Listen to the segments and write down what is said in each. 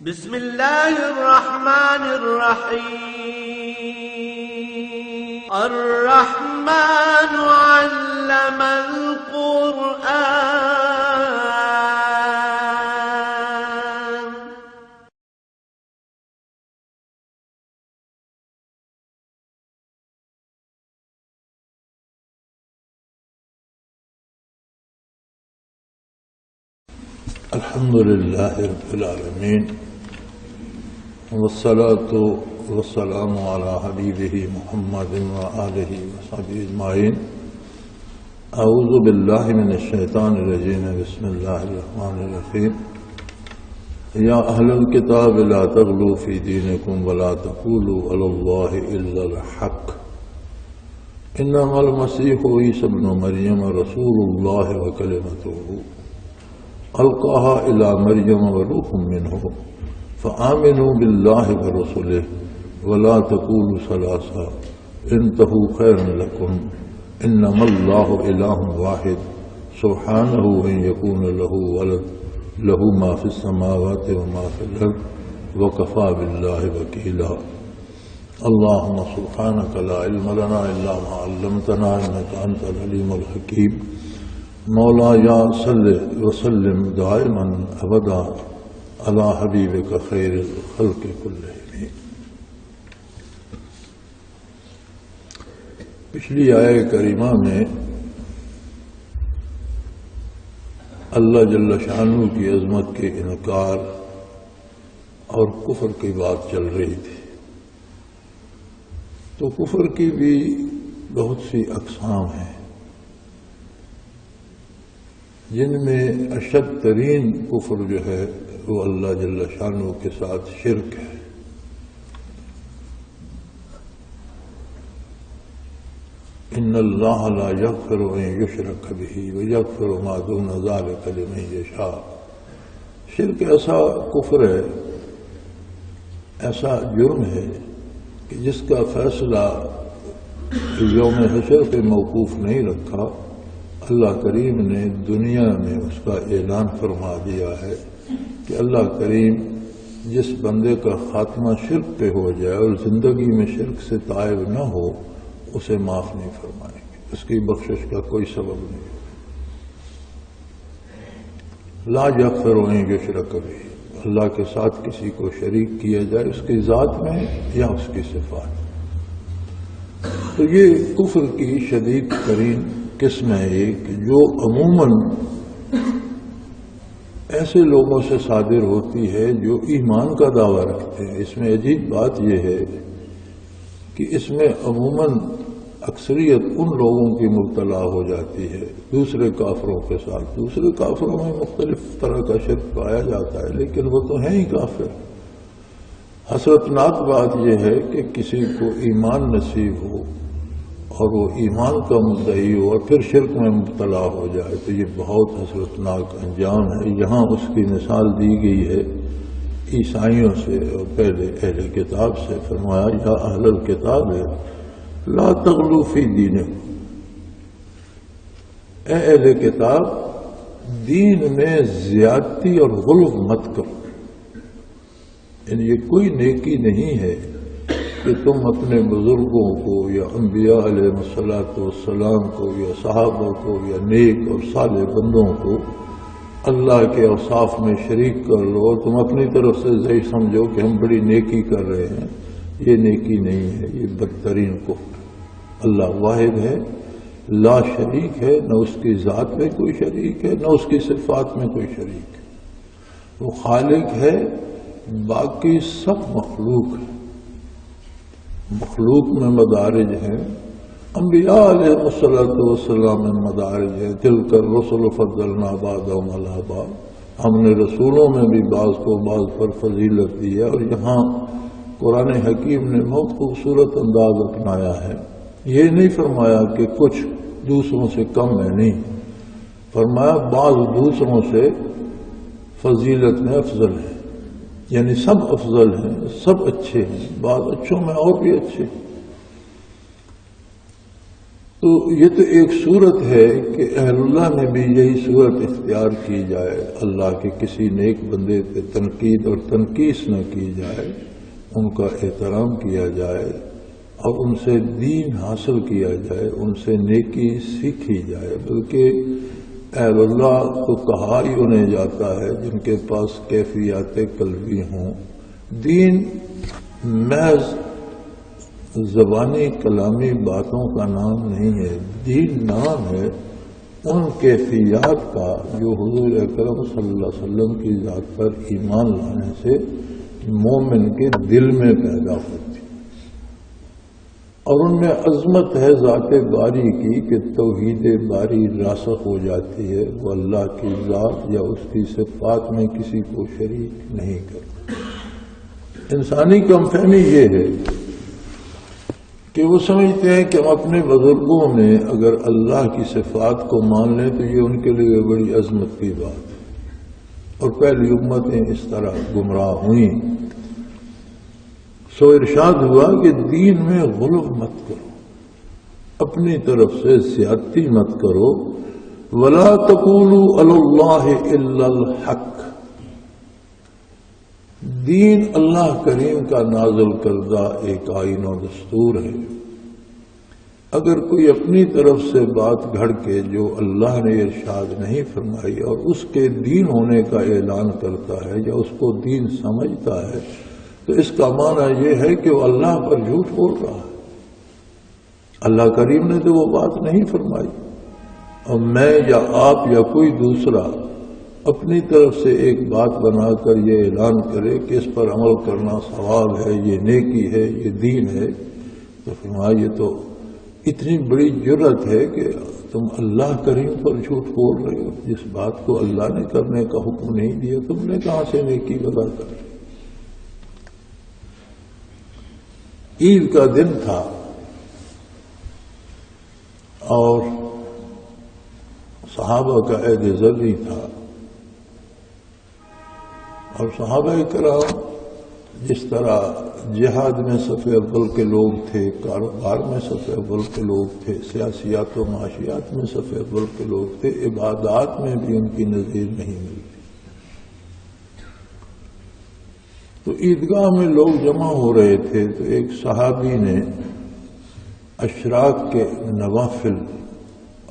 بسم الله الرحمن الرحيم الرحمن علم القرآن الحمد لله رب العالمين والصلاة والسلام على حبيبه محمد وآله وصحبه أجمعين. أعوذ بالله من الشيطان الرجيم. بسم الله الرحمن الرحيم. يا أهل الكتاب لا تغلوا في دينكم ولا تقولوا على الله إلا الحق إنما المسيح عيسى ابن مريم رسول الله وكلمته ألقاها إلى مريم وروح منه فآمنوا بالله ورسله ولا تقولوا ثلاثة انتهوا خيرا لكم إنما الله إله واحد سبحانه أن يكون له ولد له ما في السماوات وما في الأرض وكفى بالله وكيلا. اللهم سبحانك لا علم لنا إلا ما علمتنا إنك أنت العليم الحكيم. مولایا صلی وسلم دائما ابدا علی حبیبک خیر الخلق کلہم. پچھلی آیہ کریمہ میں اللہ جل شانہ کی عظمت کے انکار اور کفر کی بات چل رہی تھی. تو کفر کی بھی بہت سی اقسام ہیں جن میں اشد ترین کفر جو ہے وہ اللہ جل شانہ کے ساتھ شرک ہے. ان اللہ لا یغفر ان یشرک بہ ویغفر ما دون ذلک لمن یشاء. شرک ایسا کفر ہے، ایسا جرم ہے کہ جس کا فیصلہ یوم حشر پہ موقوف نہیں رکھا. اللہ کریم نے دنیا میں اس کا اعلان فرما دیا ہے کہ اللہ کریم جس بندے کا خاتمہ شرک پہ ہو جائے اور زندگی میں شرک سے تائب نہ ہو اسے معاف نہیں فرمائیں گے، اس کی بخشش کا کوئی سبب نہیں. لا یغفر ان یشرک بہ، اللہ کے ساتھ کسی کو شریک کیا جائے اس کی ذات میں یا اس کی صفات. تو یہ کفر کی شدید ترین قسم ہے ایک جو عموماً ایسے لوگوں سے صادر ہوتی ہے جو ایمان کا دعویٰ رکھتے ہیں. اس میں عجیب بات یہ ہے کہ اس میں عموماً اکثریت ان لوگوں کی مبتلا ہو جاتی ہے دوسرے کافروں کے ساتھ. دوسرے کافروں میں مختلف طرح کا شرک پایا جاتا ہے لیکن وہ تو ہیں ہی کافر. حسرتناک بات یہ ہے کہ کسی کو ایمان نصیب ہو اور وہ ایمان کا مدعی ہو اور پھر شرک میں مبتلا ہو جائے تو یہ بہت حسرتناک انجام ہے. یہاں اس کی مثال دی گئی ہے عیسائیوں سے اور پہلے اہل کتاب سے. فرمایا یا اہل الکتاب لا تغلوا فی دینکم، اے اہل کتاب دین میں زیادتی اور غلو مت کرو. یعنی یہ کوئی نیکی نہیں ہے کہ تم اپنے بزرگوں کو یا انبیاء علیہ السلام کو یا صحابہ کو یا نیک اور صالح بندوں کو اللہ کے اوصاف میں شریک کر لو اور تم اپنی طرف سے ضعیف سمجھو کہ ہم بڑی نیکی کر رہے ہیں. یہ نیکی نہیں ہے، یہ بدترین کفر. اللہ واحد ہے، لا شریک ہے، نہ اس کی ذات میں کوئی شریک ہے نہ اس کی صفات میں کوئی شریک ہے. وہ خالق ہے، باقی سب مخلوق ہے. مخلوق میں مدارج ہیں، انبیاء علیہ السلام میں مدارج ہیں. تلک الرسل فضلنا بعضهم علی بعض، ہم نے رسولوں میں بھی بعض کو بعض پر فضیلت دی ہے. اور یہاں قرآن حکیم نے بہت خوبصورت انداز اپنایا ہے. یہ نہیں فرمایا کہ کچھ دوسروں سے کم ہے، نہیں فرمایا بعض دوسروں سے فضیلت میں افضل ہے. یعنی سب افضل ہیں، سب اچھے ہیں، بعض اچھوں میں اور بھی اچھے. تو یہ تو ایک صورت ہے کہ اہل اللہ میں بھی یہی صورت اختیار کی جائے، اللہ کے کسی نیک بندے پہ تنقید اور تنقیص نہ کی جائے، ان کا احترام کیا جائے اور ان سے دین حاصل کیا جائے، ان سے نیکی سیکھی جائے، بلکہ اہل اللہ تو کہا ہی انہیں جاتا ہے جن کے پاس کیفیات قلبی ہوں۔ دین محض زبانی کلامی باتوں کا نام نہیں ہے، دین نام ہے ان کیفیات کا جو حضور اکرم صلی اللہ علیہ وسلم کی ذات پر ایمان لانے سے مومن کے دل میں پیدا ہوتی، اور ان میں عظمت ہے ذات باری کی کہ توحید باری راسخ ہو جاتی ہے، وہ اللہ کی ذات یا اس کی صفات میں کسی کو شریک نہیں کرتا۔ انسانی کم فہمی یہ ہے کہ وہ سمجھتے ہیں کہ ہم اپنے بزرگوں میں اگر اللہ کی صفات کو مان لیں تو یہ ان کے لیے بڑی عظمت کی بات ہے، اور پہلی امتیں اس طرح گمراہ ہوئیں۔ سو ارشاد ہوا کہ دین میں غلو مت کرو، اپنی طرف سے زیادتی مت کرو، ولا تقولوا علی اللہ الا الحق، دین اللہ کریم کا نازل کردہ ایک آئین و دستور ہے۔ اگر کوئی اپنی طرف سے بات گھڑ کے جو اللہ نے ارشاد نہیں فرمائی اور اس کے دین ہونے کا اعلان کرتا ہے یا اس کو دین سمجھتا ہے تو اس کا معنی یہ ہے کہ وہ اللہ پر جھوٹ بول رہا ہے۔ اللہ کریم نے تو وہ بات نہیں فرمائی، اور میں یا آپ یا کوئی دوسرا اپنی طرف سے ایک بات بنا کر یہ اعلان کرے کہ اس پر عمل کرنا ثواب ہے، یہ نیکی ہے، یہ دین ہے، تو فرمایا یہ تو اتنی بڑی جرت ہے کہ تم اللہ کریم پر جھوٹ بول رہے ہو، جس بات کو اللہ نے کرنے کا حکم نہیں دیا تم نے کہاں سے نیکی بتا کر۔ عید کا دن تھا اور صحابہ کا عید ذری تھا، اور صحابہ کرام جس طرح جہاد میں صف اول کے لوگ تھے، کاروبار میں صف اول کے لوگ تھے، سیاسیات و معاشیات میں صف اول کے لوگ تھے، عبادات میں بھی ان کی نظیر نہیں ملتی۔ تو عیدگاہ میں لوگ جمع ہو رہے تھے تو ایک صحابی نے اشراق کے نوافل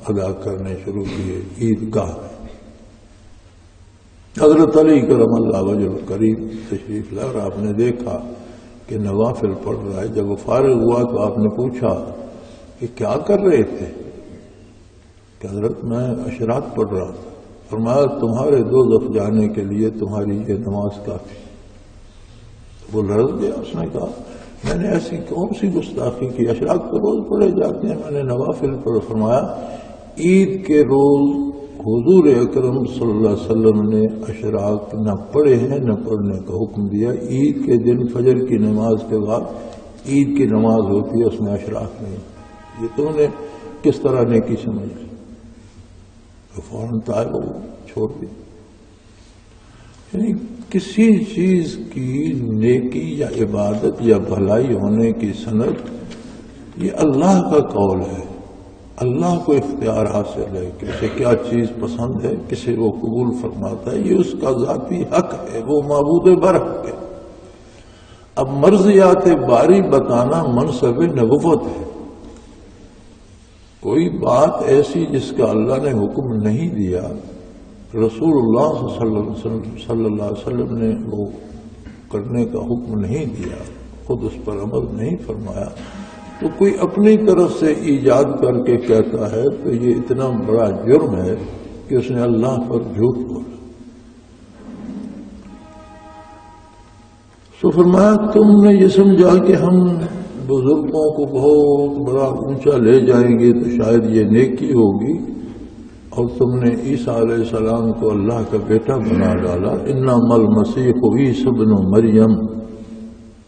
ادا کرنے شروع کیے عیدگاہ میں۔ حضرت علی کرم اللہ وجہ الکریم تشریف لائے اور آپ نے دیکھا کہ نوافل پڑھ رہا ہے۔ جب وہ فارغ ہوا تو آپ نے پوچھا کہ کیا کر رہے تھے؟ کہ حضرت میں اشراق پڑھ رہا تھا۔ فرمایا تمہارے دوزخ جانے کے لیے تمہاری یہ نماز کافی۔ وہ لرز گیا، اس نے کہا میں نے ایسی کون سی گستاخی کی، اشراق تو روز پڑھے جاتے ہیں، میں نے نوافل پڑھ۔ فرمایا عید کے روز حضور اکرم صلی اللہ علیہ وسلم نے اشراق نہ پڑھے ہیں نہ پڑھنے کا حکم دیا۔ عید کے دن فجر کی نماز کے بعد عید کی نماز ہوتی ہے، اس میں اشراق نہیں۔ یہ تم نے کس طرح نیکی سمجھ؟ تو فوراً طائب چھوڑ دی۔ یعنی کسی چیز کی نیکی یا عبادت یا بھلائی ہونے کی سند یہ اللہ کا قول ہے، اللہ کو اختیار حاصل ہے کہ اسے کیا چیز پسند ہے، کسے وہ قبول فرماتا ہے، یہ اس کا ذاتی حق ہے، وہ معبود برحق ہے۔ اب مرضیات باری بتانا منصب نبوت ہے۔ کوئی بات ایسی جس کا اللہ نے حکم نہیں دیا، رسول اللہ صلی اللہ علیہ وسلم نے وہ کرنے کا حکم نہیں دیا، خود اس پر عمل نہیں فرمایا، تو کوئی اپنی طرف سے ایجاد کر کے کہتا ہے تو یہ اتنا بڑا جرم ہے کہ اس نے اللہ پر جھوٹ بولا۔ سو فرمایا تم نے یہ سمجھا کہ ہم بزرگوں کو بہت بڑا اونچا لے جائیں گے تو شاید یہ نیکی ہوگی، اور تم نے عیسیٰ علیہ السلام کو اللہ کا بیٹا بنا ڈالا۔ انما المسیح عیسی ابن مریم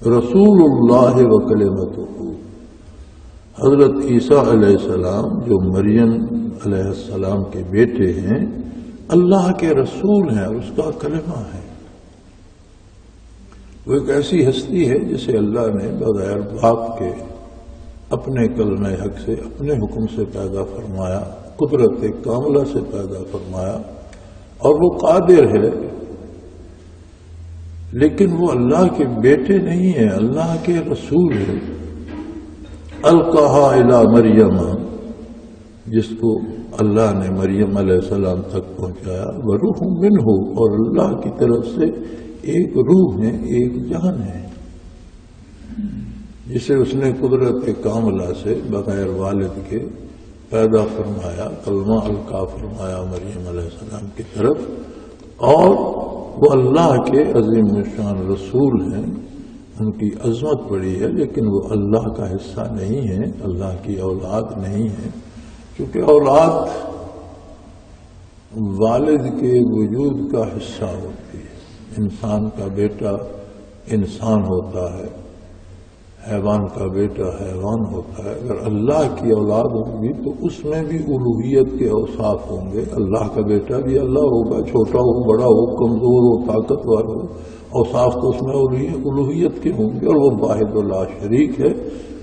رسول اللہ وکلمتہ، حضرت عیسیٰ علیہ السلام جو مریم علیہ السلام کے بیٹے ہیں، اللہ کے رسول ہیں اور اس کا کلمہ ہے۔ وہ ایک ایسی ہستی ہے جسے اللہ نے بغیر باپ کے اپنے کلمہ حق سے، اپنے حکم سے پیدا فرمایا، قدرت کاملہ سے پیدا فرمایا، اور وہ قادر ہے، لیکن وہ اللہ کے بیٹے نہیں ہیں، اللہ کے رسول ہیں۔ القاہا الی مریم، جس کو اللہ نے مریم علیہ السلام تک پہنچایا، وروح منہ، اور اللہ کی طرف سے ایک روح ہے، ایک جان ہے، جسے اس نے قدرت کاملہ سے بغیر والد کے پیدا فرمایا، کلمہ القا فرمایا مریم علیہ السلام کی طرف، اور وہ اللہ کے عظیم الشان رسول ہیں۔ ان کی عظمت بڑی ہے، لیکن وہ اللہ کا حصہ نہیں ہے، اللہ کی اولاد نہیں ہے، کیونکہ اولاد والد کے وجود کا حصہ ہوتی ہے۔ انسان کا بیٹا انسان ہوتا ہے، حیوان کا بیٹا حیوان ہوتا ہے۔ اگر اللہ کی اولاد ہوگی تو اس میں بھی الوہیت کے اوصاف ہوں گے۔ اللہ کا بیٹا بھی اللہ ہوگا، چھوٹا ہو، بڑا ہو، کمزور ہو، طاقتور ہو، اوصاف تو اس میں الوہیت کے ہوں گے، اور وہ واحد لا شریک ہے،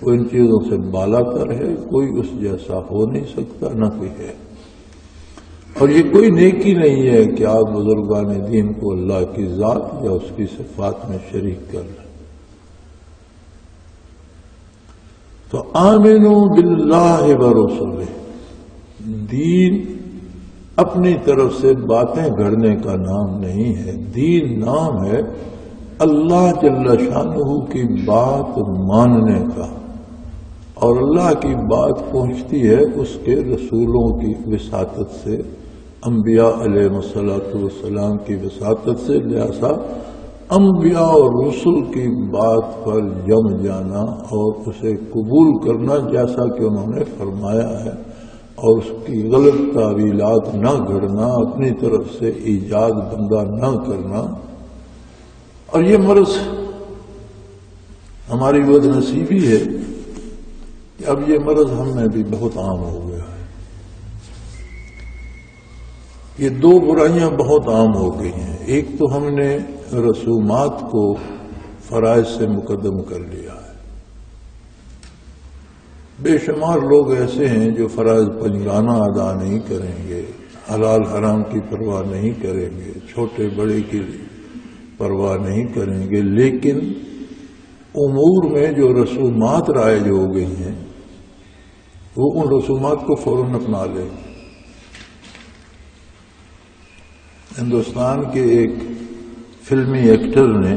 وہ ان چیزوں سے بالا تر ہے، کوئی اس جیسا ہو نہیں سکتا، نہ کوئی ہے۔ اور یہ کوئی نیکی نہیں ہے کہ آپ بزرگان دین کو اللہ کی ذات یا اس کی صفات میں شریک کر لیں۔ تو آمنوا باللہ ورسولہ، دین اپنی طرف سے باتیں گھڑنے کا نام نہیں ہے، دین نام ہے اللہ جل شانہ کی بات ماننے کا، اور اللہ کی بات پہنچتی ہے اس کے رسولوں کی وساطت سے، انبیاء علیہ السلام کی وساطت سے، لہذا انبیاء اور رسل کی بات پر جم جانا اور اسے قبول کرنا جیسا کہ انہوں نے فرمایا ہے، اور اس کی غلط تعویلات نہ گھڑنا، اپنی طرف سے ایجاد بندہ نہ کرنا۔ اور یہ مرض ہماری بد نصیبی ہے کہ اب یہ مرض ہم میں بھی بہت عام ہو گیا ہے۔ یہ دو برائیاں بہت عام ہو گئی ہیں۔ ایک تو ہم نے رسومات کو فرائض سے مقدم کر لیا ہے۔ بے شمار لوگ ایسے ہیں جو فرائض پنجگانہ ادا نہیں کریں گے، حلال حرام کی پرواہ نہیں کریں گے، چھوٹے بڑے کی پرواہ نہیں کریں گے، لیکن امور میں جو رسومات رائج ہو گئی ہیں وہ ان رسومات کو فوراً اپنا لیں گے۔ ہندوستان کے ایک فلمی ایکٹر نے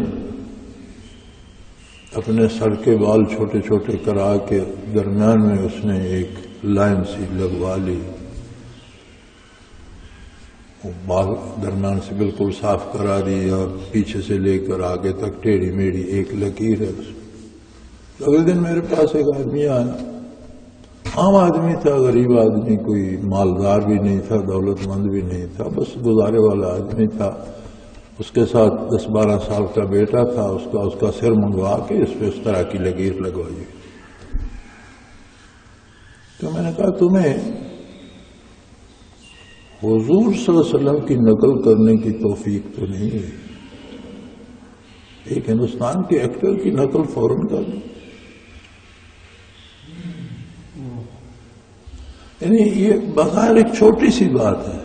اپنے سر کے بال چھوٹے چھوٹے کرا کے درمیان میں اس نے ایک لائن سی لگوا لی، وہ بال درمیان سے بالکل صاف کرا دی اور پیچھے سے لے کر آگے تک ٹیڑھی میڑھی ایک لکیر ہے۔ اگلے دن میرے پاس ایک آدمی آیا، عام آدمی تھا، غریب آدمی، کوئی مالدار بھی نہیں تھا، دولت مند بھی نہیں تھا، بس گزارے والا آدمی تھا۔ اس کے ساتھ 10-12 سال کا بیٹا تھا، اس کا سر منگوا کے اس پہ اس طرح کی لکیر لگوائی۔ تو میں نے کہا تمہیں حضور صلی اللہ علیہ وسلم کی نقل کرنے کی توفیق تو نہیں ہے، ایک ہندوستان کے ایکٹر کی نقل فوراً کر دو۔ یعنی یہ بظاہر ایک چھوٹی سی بات ہے،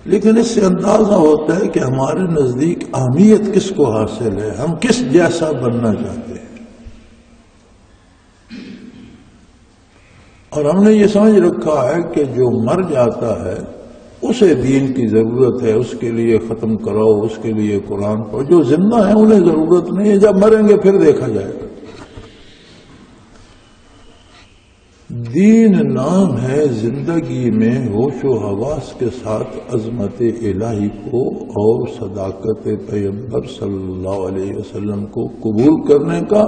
لیکن اس سے اندازہ ہوتا ہے کہ ہمارے نزدیک اہمیت کس کو حاصل ہے، ہم کس جیسا بننا چاہتے ہیں۔ اور ہم نے یہ سمجھ رکھا ہے کہ جو مر جاتا ہے اسے دین کی ضرورت ہے، اس کے لیے ختم کراؤ، اس کے لیے قرآن پڑھو۔ جو زندہ ہیں انہیں ضرورت نہیں ہے، جب مریں گے پھر دیکھا جائے گا۔ دین نام ہے زندگی میں ہوش و حواس کے ساتھ عظمت الہی کو اور صداقت پیغمبر صلی اللہ علیہ وسلم کو قبول کرنے کا،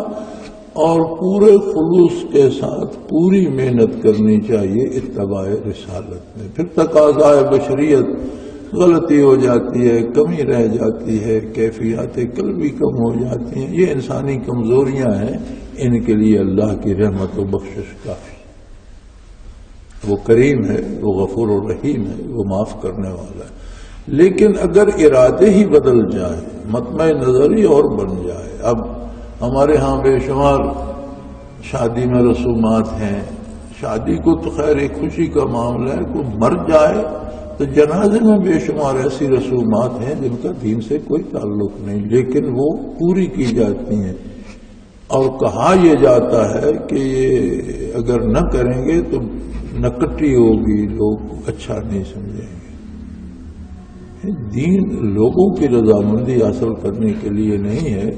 اور پورے خلوص کے ساتھ پوری محنت کرنی چاہیے اتباع رسالت میں۔ پھر تقاضائے بشریت غلطی ہو جاتی ہے، کمی رہ جاتی ہے، کیفیات قلبی کم ہو جاتی ہیں، یہ انسانی کمزوریاں ہیں، ان کے لیے اللہ کی رحمت و بخشش کافی۔ وہ کریم ہے، وہ غفور الرحیم ہے، وہ معاف کرنے والا ہے۔ لیکن اگر ارادے ہی بدل جائیں، مطمع نظری اور بن جائے۔ اب ہمارے ہاں بے شمار شادی میں رسومات ہیں، شادی کو تو خیر ایک خوشی کا معاملہ ہے، کوئی مر جائے تو جنازے میں بے شمار ایسی رسومات ہیں جن کا دین سے کوئی تعلق نہیں، لیکن وہ پوری کی جاتی ہیں، اور کہا یہ جاتا ہے کہ یہ اگر نہ کریں گے تو نکٹی ہوگی، لوگ اچھا نہیں سمجھیں گے۔ دین لوگوں کی رضامندی حاصل کرنے کے لیے نہیں ہے،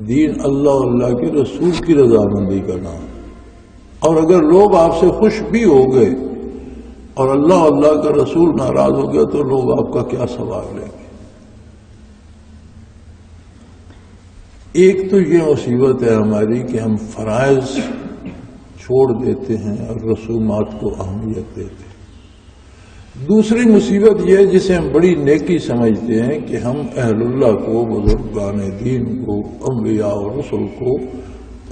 دین اللہ اللہ کے رسول کی رضامندی کا نام، اور اگر لوگ آپ سے خوش بھی ہو گئے اور اللہ اللہ کا رسول ناراض ہو گیا تو لوگ آپ کا کیا ثواب لیں گے؟ ایک تو یہ مصیبت ہے ہماری کہ ہم فرائض چھوڑ دیتے ہیں اور رسومات کو اہمیت دیتے ہیں۔ دوسری مصیبت یہ ہے جسے ہم بڑی نیکی سمجھتے ہیں کہ ہم اہل اللہ کو، بزرگان دین کو، انبیاء اور رسل کو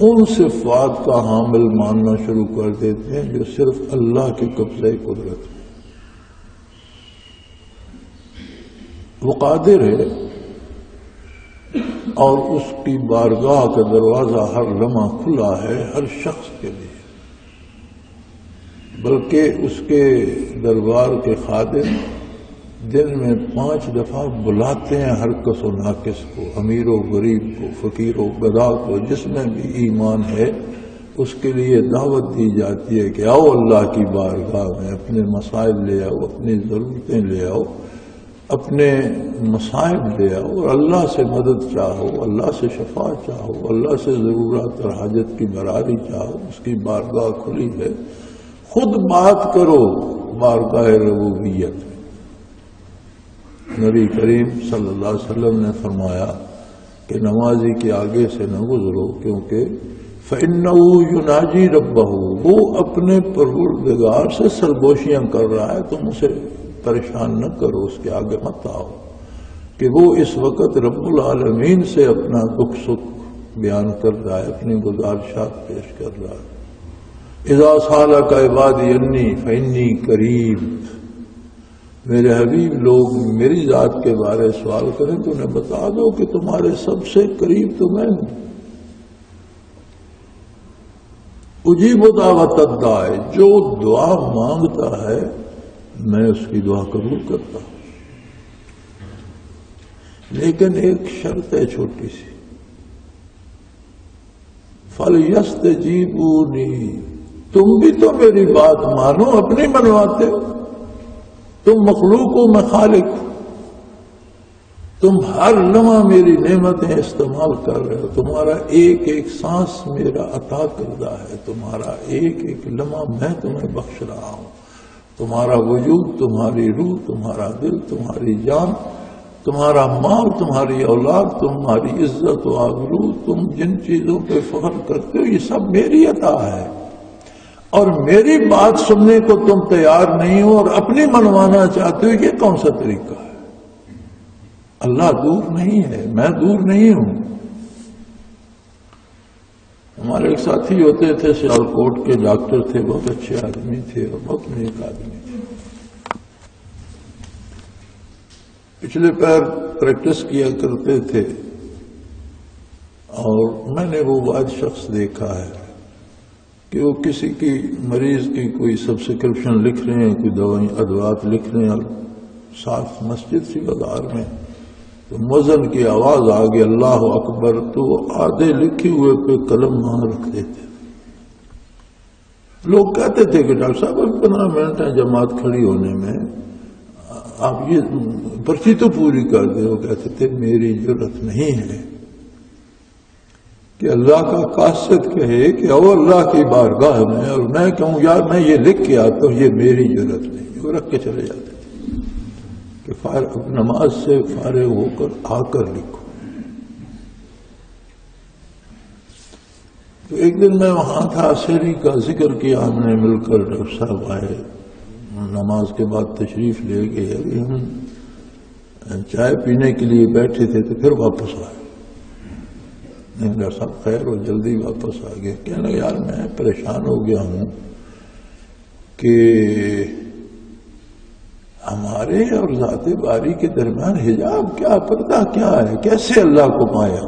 ان صفات کا حامل ماننا شروع کر دیتے ہیں جو صرف اللہ کے قبضہ قدرت ہے۔ وہ قادر ہے اور اس کی بارگاہ کا دروازہ ہر لمحہ کھلا ہے ہر شخص کے لیے، بلکہ اس کے دربار کے خادم دن میں 5 دفعہ بلاتے ہیں ہر کس و ناقص کو، امیر و غریب کو، فقیر و گدا کو، جس میں بھی ایمان ہے اس کے لیے دعوت دی جاتی ہے کہ آؤ اللہ کی بارگاہ میں، اپنے مسائل لے آؤ، اپنی ضرورتیں لے آؤ، اپنے مصائب لے آؤ، اور اللہ سے مدد چاہو، اللہ سے شفاعت چاہو، اللہ سے ضرورت اور حاجت کی براری چاہو، اس کی بارگاہ کھلی ہے۔ خود بات کرو بارگاہ ربوبیت میں۔ نبی کریم صلی اللہ علیہ وسلم نے فرمایا کہ نمازی کے آگے سے نہ گزرو، کیونکہ فَإِنَّهُ يُنَاجِي رَبَّهُ، وہ اپنے پروردگار سے سرگوشیاں کر رہا ہے، تم اسے پریشان نہ کرو، اس کے آگے مت آؤ، کہ وہ اس وقت رب العالمین سے اپنا دکھ سکھ بیان کر رہا ہے، اپنی گزارشات پیش کر رہا ہے۔ اذا سالک عبادی انی فانی قریب، میرے حبیب لوگ میری ذات کے بارے سوال کریں تو انہیں بتا دو کہ تمہارے سب سے قریب تو میں ہوں۔ اجیب دعوت الداعی، جو دعا مانگتا ہے میں اس کی دعا قبول کرتا ہوں، لیکن ایک شرط ہے چھوٹی سی، فَلْيَسْتَجِيبُونِي، تم بھی تو میری بات مانو، اپنی منواتے ہو، تم مخلوق ہو میں خالق ہوں، تم ہر لمحہ میری نعمتیں استعمال کر رہے ہو، تمہارا ایک ایک سانس میرا عطا کردہ ہے، تمہارا ایک ایک لمحہ میں تمہیں بخش رہا ہوں، تمہارا وجود، تمہاری روح، تمہارا دل، تمہاری جان، تمہارا مال، تمہاری اولاد، تمہاری عزت و آبرو، تم جن چیزوں پہ فخر کرتے ہو یہ سب میری عطا ہے، اور میری بات سننے کو تم تیار نہیں ہو اور اپنی منوانا چاہتے ہو، یہ کون سا طریقہ ہے؟ اللہ دور نہیں ہے، میں دور نہیں ہوں۔ ہمارے ایک ساتھی ہوتے تھے سیالکوٹ کے، ڈاکٹر تھے، بہت اچھے آدمی تھے اور بہت نیک آدمی تھے، پچھلے پیر پریکٹس کیا کرتے تھے، اور میں نے وہ بعض شخص دیکھا ہے کہ وہ کسی کی مریض کی کوئی سبسکرپشن لکھ رہے ہیں، کوئی دوائیں ادوات لکھ رہے ہیں، اور صاف مسجد سی بازار میں تو مؤذن کی آواز آ گئی اللہ اکبر، تو آدھے لکھے ہوئے پہ قلم وہاں رکھ دیتے۔ لوگ کہتے تھے کہ ڈاکٹر صاحب 15 منٹ ہیں جماعت کھڑی ہونے میں، آپ یہ پرچی تو پوری کر دے۔ وہ کہتے تھے میری جرت نہیں ہے کہ اللہ کا قاصد کہے کہ او اللہ کی بارگاہ میں، اور میں کہوں یار میں یہ لکھ کے آتا ہوں، یہ میری جرت نہیں۔ وہ رکھ کے چلے جاتے تھے کہ نماز سے فارغ ہو کر آ کر لکھو۔ تو ایک دن میں وہاں تھا، سحری کا ذکر کیا ہم نے مل کر، ڈاکٹر صاحب آئے، نماز کے بعد تشریف لے گئے، ابھی ہم چائے پینے کے لیے بیٹھے تھے تو پھر واپس آئے۔ ڈاکٹر صاحب خیر، وہ جلدی واپس آ گئے، کہنے لگے یار میں پریشان ہو گیا ہوں کہ ہمارے اور ذات باری کے درمیان حجاب کیا، پردہ کیا ہے، کیسے اللہ کو پایا؟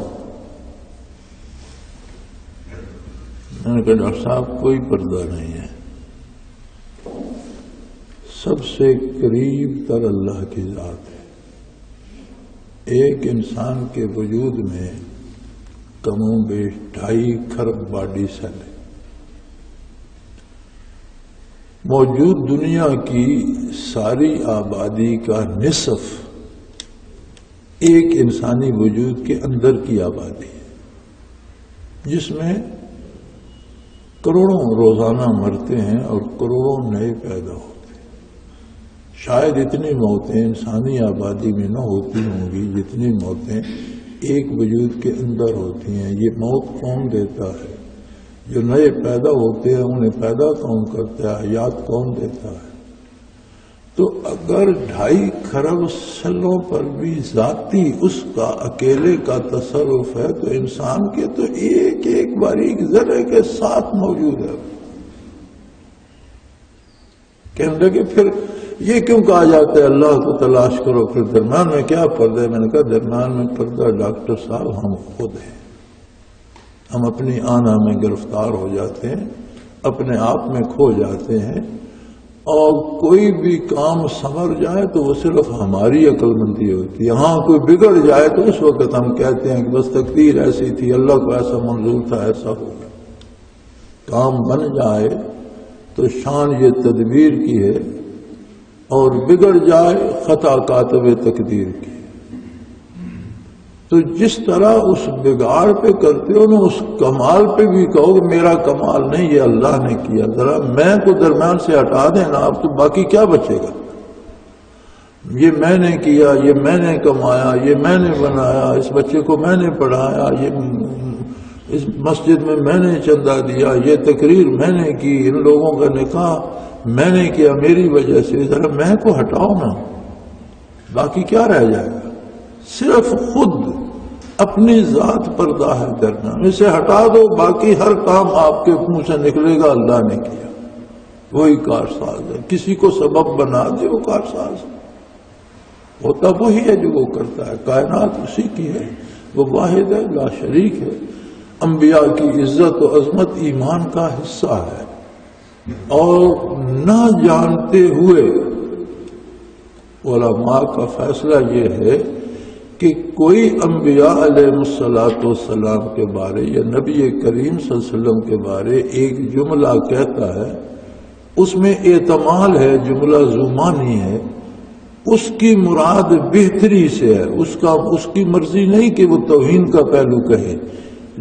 میں نے کہا ڈاکٹر صاحب کوئی پردہ نہیں ہے، سب سے قریب تر اللہ کی ذات ہے۔ ایک انسان کے وجود میں کم و بیش 2.5 کھرب باڈی سیل ہے۔ موجود دنیا کی ساری آبادی کا نصف ایک انسانی وجود کے اندر کی آبادی ہے، جس میں کروڑوں روزانہ مرتے ہیں اور کروڑوں نئے پیدا ہوتے ہیں۔ شاید اتنی موتیں انسانی آبادی میں نہ ہوتی ہوں گی جتنی موتیں ایک وجود کے اندر ہوتی ہیں۔ یہ موت کون دیتا ہے؟ جو نئے پیدا ہوتے ہیں انہیں پیدا کون کرتا ہے؟ حیات کون دیتا ہے؟ تو اگر 2.5 کھرب سیلوں پر بھی ذاتی اس کا اکیلے کا تصرف ہے تو انسان کے تو ایک ایک باریک ذرے کے ساتھ موجود ہے۔ کہنے لگے پھر یہ کیوں کہا جاتا ہے اللہ کو تلاش کرو، پھر درمیان میں کیا پردہ ہے؟ میں نے کہا درمیان میں پردہ ڈاکٹر صاحب ہم خود ہیں۔ ہم اپنی آنا میں گرفتار ہو جاتے ہیں، اپنے آپ میں کھو جاتے ہیں، اور کوئی بھی کام سنور جائے تو وہ صرف ہماری عقل مندی ہوتی ہے۔ ہاں کوئی بگڑ جائے تو اس وقت ہم کہتے ہیں کہ بس تقدیر ایسی تھی، اللہ کو ایسا منظور تھا، ایسا ہو گیا۔ کام بن جائے تو شان یہ تدبیر کی ہے، اور بگڑ جائے خطا کاتب تقدیر کی۔ تو جس طرح اس بگاڑ پہ کرتے ہو نا، اس کمال پہ بھی کہو کہ میرا کمال نہیں، یہ اللہ نے کیا، ذرا میں کو درمیان سے ہٹا دینا، اب تو باقی کیا بچے گا؟ یہ میں نے کیا، یہ میں نے کمایا، یہ میں نے بنایا، اس بچے کو میں نے پڑھایا، یہ اس مسجد میں میں نے چندہ دیا، یہ تقریر میں نے کی، ان لوگوں کا نکاح میں نے کیا میری وجہ سے، ذرا میں کو ہٹاؤ نا، باقی کیا رہ جائے گا؟ صرف خود اپنی ذات پردہ ہے درمیان، اسے ہٹا دو، باقی ہر کام آپ کے منہ سے نکلے گا اللہ نے کیا، وہی کارساز ہے۔ کسی کو سبب بنا دے وہ کارساز ہے، ہوتا وہی ہے جو وہ کرتا ہے، کائنات اسی کی ہے، وہ واحد ہے، لا شریک ہے۔ انبیاء کی عزت و عظمت ایمان کا حصہ ہے، اور نہ جانتے ہوئے علماء کا فیصلہ یہ ہے کہ کوئی انبیاء علیہ السلام کے بارے یا نبی کریم صلی اللہ علیہ وسلم کے بارے ایک جملہ کہتا ہے، اس میں اعتمال ہے، جملہ زمانی ہے، اس کی مراد بہتری سے ہے، اس کی مرضی نہیں کہ وہ توہین کا پہلو کہے،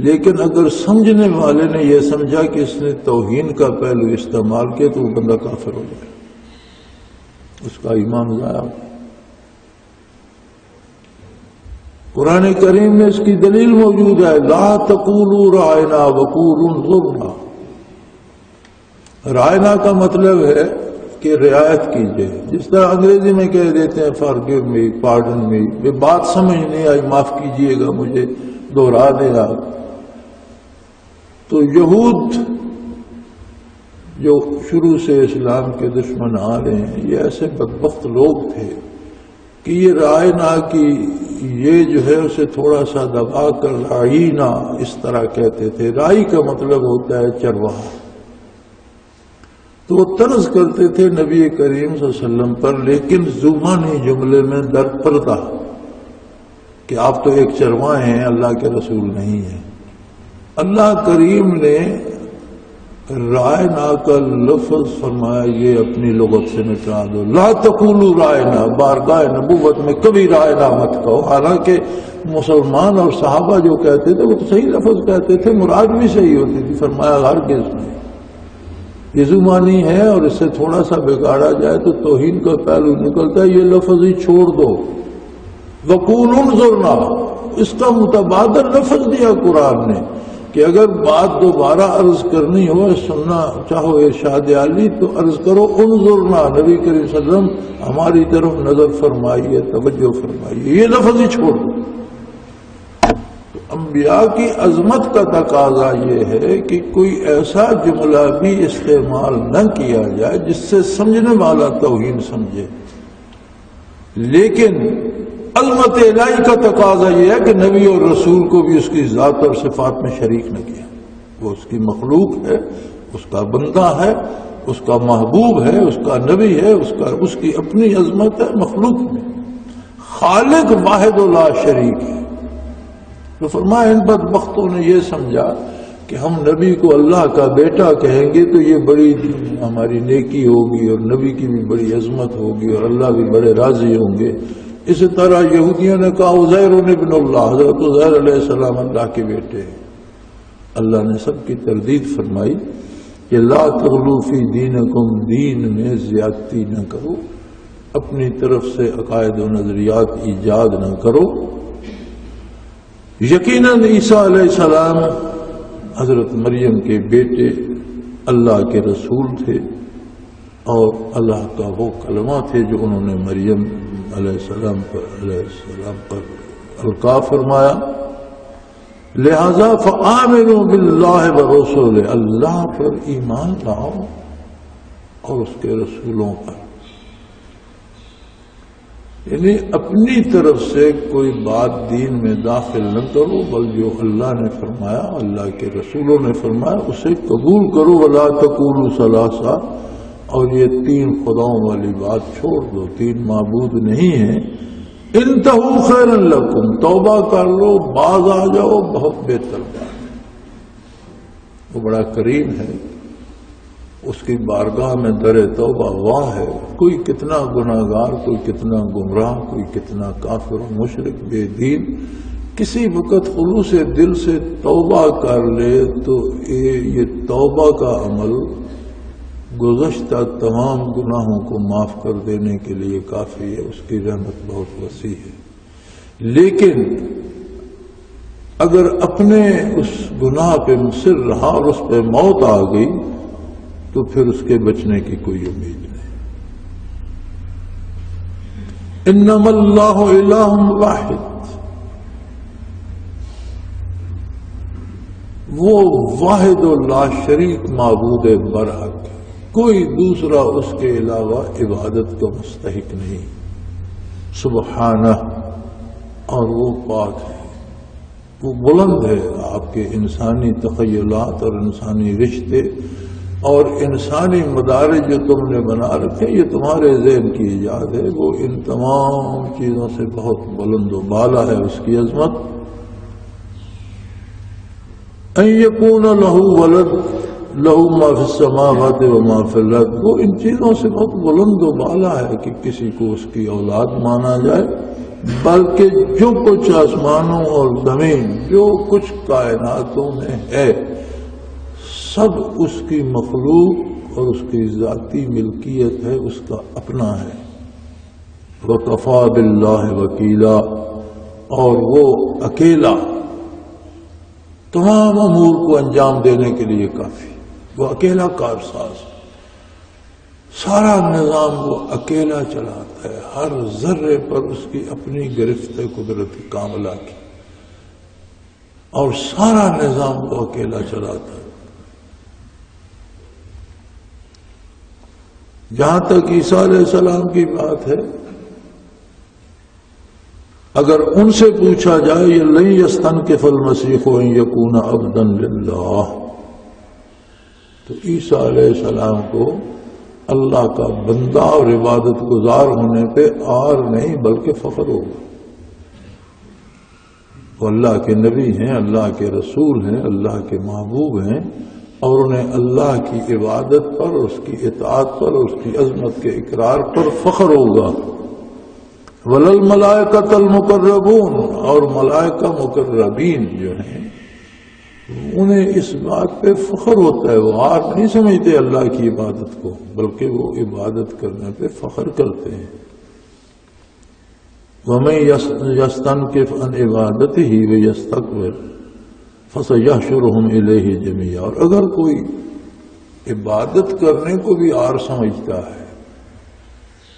لیکن اگر سمجھنے والے نے یہ سمجھا کہ اس نے توہین کا پہلو استعمال کیا تو وہ بندہ کافر ہو جائے، اس کا ایمان ضائع ہو۔ قرآن کریم میں اس کی دلیل موجود ہے، لا تقولوا رائنا وقولوا انظرنا۔ رائنا کا مطلب ہے کہ رعایت کیجئے، جس طرح انگریزی میں کہہ دیتے ہیں forgive me, pardon me، یہ بات سمجھ نہیں آئی، معاف کیجئے گا، مجھے دوہرا دیں آپ۔ تو یہود جو شروع سے اسلام کے دشمن آ رہے ہیں، یہ ایسے بدبخت لوگ تھے کہ یہ رائنا کی یہ جو ہے اسے تھوڑا سا دبا کر رائنا اس طرح کہتے تھے۔ رائی کا مطلب ہوتا ہے چرواہا۔ تو وہ طرز کرتے تھے نبی کریم صلی اللہ علیہ وسلم پر، لیکن زمانی جملے میں در پردہ کہ آپ تو ایک چرواہے ہیں، اللہ کے رسول نہیں ہیں۔ اللہ کریم نے رائنا کا لفظ فرمایا، یہ اپنی لغت سے مٹا دو، لا تقولوا رائنا، بارگاہ نبوت میں کبھی رائنا مت کہو۔ حالانکہ مسلمان اور صحابہ جو کہتے تھے وہ تو صحیح لفظ کہتے تھے، مراد بھی صحیح ہوتی تھی، فرمایا ہرگز نہیں، یہ زمانی ہے اور اس سے تھوڑا سا بگاڑا جائے تو توہین کا پہلو نکلتا ہے، یہ لفظ ہی چھوڑ دو۔ وقولوا انظرنا، اس کا متبادل لفظ دیا قرآن نے کہ اگر بات دوبارہ عرض کرنی ہو، سننا چاہو ارشاد عالی تو عرض کرو انظرنا، نبی کریم صلی اللہ علیہ وسلم ہماری طرف نظر فرمائیے، توجہ فرمائیے، یہ لفظ ہی چھوڑ دو۔ انبیاء کی عظمت کا تقاضا یہ ہے کہ کوئی ایسا جملہ بھی استعمال نہ کیا جائے جس سے سمجھنے والا توہین سمجھے، لیکن عظمت الہی کا تقاضا یہ ہے کہ نبی اور رسول کو بھی اس کی ذات اور صفات میں شریک نہ کیا، وہ اس کی مخلوق ہے، اس کا بندہ ہے، اس کا محبوب ہے، اس کا نبی ہے، اس کی اپنی عظمت ہے مخلوق میں۔ خالق واحد و لا شریک ہے۔ تو فرمایا ان بدبختوں نے یہ سمجھا کہ ہم نبی کو اللہ کا بیٹا کہیں گے تو یہ بڑی ہماری نیکی ہوگی اور نبی کی بھی بڑی عظمت ہوگی اور اللہ بھی بڑے راضی ہوں گے۔ اسی طرح یہودیوں نے کہا عزیر ابن اللہ، حضرت عزیر علیہ السلام اللہ کے بیٹے ہیں۔ اللہ نے سب کی تردید فرمائی کہ لا تغلو فی دینکم، دین میں زیادتی نہ کرو، اپنی طرف سے عقائد و نظریات ایجاد نہ کرو۔ یقیناً عیسیٰ علیہ السلام حضرت مریم کے بیٹے اللہ کے رسول تھے اور اللہ کا وہ کلمہ تھے جو انہوں نے مریم علیہ السلام پر القا فرمایا۔ لہذا فآمنوا باللہ ورسولہ، اللہ پر ایمان لاؤ اور اس کے رسولوں پر، یعنی اپنی طرف سے کوئی بات دین میں داخل نہ کرو، بل جو اللہ نے فرمایا، اللہ کے رسولوں نے فرمایا اسے قبول کرو۔ ولا تقولوا ثلاثہ، اور یہ تین خداؤں والی بات چھوڑ دو، تین معبود نہیں ہیں۔ انتہوا خیرا لکم، توبہ کر لو، باز آ جاؤ، بہت بہتر بات ہے۔ وہ بڑا کریم ہے، اس کی بارگاہ میں در توبہ واہ ہے۔ کوئی کتنا گناہگار، کوئی کتنا گمراہ، کوئی کتنا کافر و مشرک بے دین کسی وقت خلوص دل سے توبہ کر لے تو یہ توبہ کا عمل گزشتہ تمام گناہوں کو معاف کر دینے کے لیے کافی ہے۔ اس کی رحمت بہت وسیع ہے۔ لیکن اگر اپنے اس گناہ پہ مصر رہا اور اس پہ موت آ گئی تو پھر اس کے بچنے کی کوئی امید نہیں۔ انما اللہ الہ واحد، وہ واحد و لا شریک معبود برحق ہے، کوئی دوسرا اس کے علاوہ عبادت کا مستحق نہیں۔ سبحانہ، اور وہ پاک ہے، وہ بلند ہے۔ آپ کے انسانی تخیلات اور انسانی رشتے اور انسانی مدارج جو تم نے بنا رکھے یہ تمہارے ذہن کی ایجاد ہے۔ وہ ان تمام چیزوں سے بہت بلند و بالا ہے اس کی عظمت۔ ان یکون لہ ولد لہ ما فی السماوات و ما فی الارض، وہ ان چیزوں سے بہت بلند و بالا ہے کہ کسی کو اس کی اولاد مانا جائے، بلکہ جو کچھ آسمانوں اور زمین، جو کچھ کائناتوں میں ہے، سب اس کی مخلوق اور اس کی ذاتی ملکیت ہے، اس کا اپنا ہے۔ وَكَفَى بِاللَّهِ وَكِيلًا، اور وہ اکیلا تمام امور کو انجام دینے کے لیے کافی، وہ اکیلا کارساز، سارا نظام وہ اکیلا چلاتا ہے، ہر ذرے پر اس کی اپنی گرفت ہے قدرت کاملہ کی، اور سارا نظام وہ اکیلا چلاتا ہے۔ جہاں تک عیسیٰ علیہ السلام کی بات ہے، اگر ان سے پوچھا جائے یہ لن یستنکف المسیح ان یکون عبدا للہ، تو عیسیٰ علیہ السلام کو اللہ کا بندہ اور عبادت گزار ہونے پہ آر نہیں بلکہ فخر ہوگا۔ وہ اللہ کے نبی ہیں، اللہ کے رسول ہیں، اللہ کے محبوب ہیں، اور انہیں اللہ کی عبادت پر، اس کی اطاعت پر، اس کی عظمت کے اقرار پر فخر ہوگا۔ وَلَلْمَلَائِكَةُ الْمُقَرَّبُونَ، اور ملائکہ مقربین جو ہیں انہیں اس بات پہ فخر ہوتا ہے، وہ ہار نہیں سمجھتے اللہ کی عبادت کو، بلکہ وہ عبادت کرنے پہ فخر کرتے ہیں۔ وَمَن يَسْتَنْكِفْ عَنْ عِبَادَتِهِ وَيَسْتَكْبِرْ فَسَيَحْشُرُهُمْ إِلَيْهِ جَمِيعًا، اور اگر کوئی عبادت کرنے کو بھی آر سمجھتا ہے،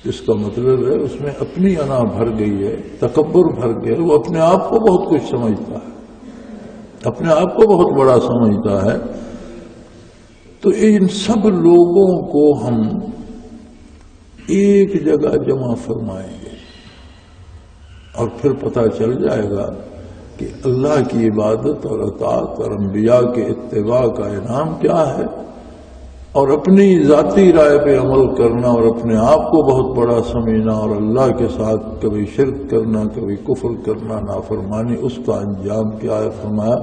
اس کا مطلب ہے اس میں اپنی انا بھر گئی ہے، تکبر بھر گیا، وہ اپنے آپ کو بہت کچھ سمجھتا ہے، اپنے آپ کو بہت بڑا سمجھتا ہے۔ تو ان سب لوگوں کو ہم ایک جگہ جمع فرمائیں گے اور پھر پتہ چل جائے گا کہ اللہ کی عبادت اور اطاعت اور انبیاء کے اتباع کا انعام کیا ہے، اور اپنی ذاتی رائے پہ عمل کرنا اور اپنے آپ کو بہت بڑا سمجھنا اور اللہ کے ساتھ کبھی شرک کرنا، کبھی کفر کرنا، نافرمانی، اس کا انجام کیا ہے؟ فرمایا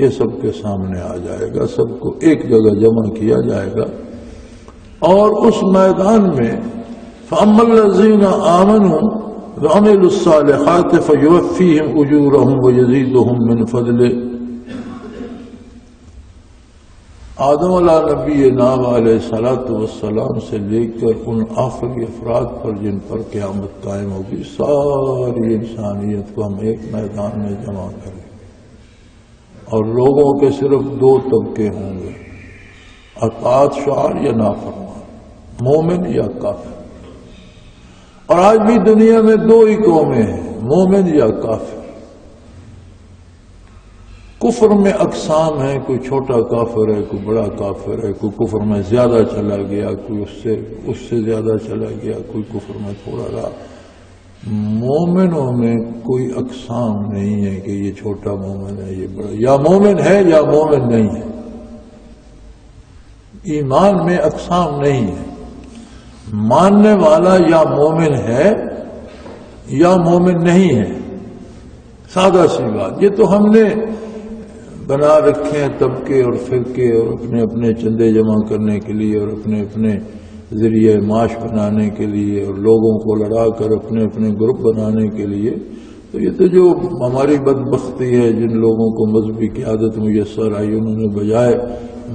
یہ سب کے سامنے آ جائے گا، سب کو ایک جگہ جمع کیا جائے گا، اور اس میدان میں فَأَمَّا الَّذِينَ آمَنُوا وَعَمِلُوا الصَّالِحَاتِ فَيُوَفِّيهِمْ أُجُورَهُمْ وَيَزِيدُهُمْ مِنْ فَضْلِهِ۔ آدم علیہ نبی نام علیہ صلاۃ والسلام سے لے کر ان آخری افراد پر جن پر قیامت قائم ہوگی، ساری انسانیت کو ہم ایک میدان میں جمع کریں گے، اور لوگوں کے صرف دو طبقے ہوں گے، اطاعت شعار یا نافرمان، مومن یا کافر۔ اور آج بھی دنیا میں دو ہی قومیں ہیں، مومن یا کافر۔ کفر میں اقسام ہیں، کوئی چھوٹا کافر ہے، کوئی بڑا کافر ہے، کوئی کفر میں زیادہ چلا گیا، کوئی اس سے زیادہ چلا گیا، کوئی کفر میں تھوڑا رہا۔ مومنوں میں کوئی اقسام نہیں ہے کہ یہ چھوٹا مومن ہے، یہ بڑا، یا مومن ہے یا مومن نہیں ہے۔ ایمان میں اقسام نہیں ہے، ماننے والا یا مومن ہے یا مومن نہیں ہے، سادہ سی بات۔ یہ تو ہم نے بنا رکھے ہیں طبقے اور فرقے، اور اپنے اپنے چندے جمع کرنے کے لیے اور اپنے اپنے ذریعے معاش بنانے کے لیے، اور لوگوں کو لڑا کر اپنے اپنے گروپ بنانے کے لیے۔ تو یہ تو جو ہماری بدبختی ہے، جن لوگوں کو مذہبی قیادت میسر آئی، انہوں نے بجائے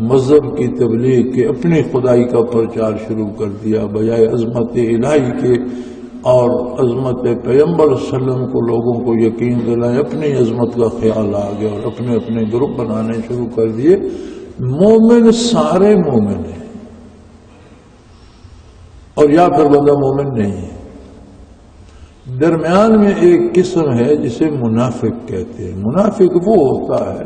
مذہب کی تبلیغ کے اپنی خدائی کا پرچار شروع کر دیا، بجائے عظمت الہی کے اور عظمت پیغمبر صلی اللہ علیہ وسلم کو لوگوں کو یقین دلائے، اپنی عظمت کا خیال آ گیا اور اپنے اپنے گروپ بنانے شروع کر دیے۔ مومن سارے مومن ہیں، اور یا پھر بندہ مومن نہیں ہے۔ درمیان میں ایک قسم ہے جسے منافق کہتے ہیں۔ منافق وہ ہوتا ہے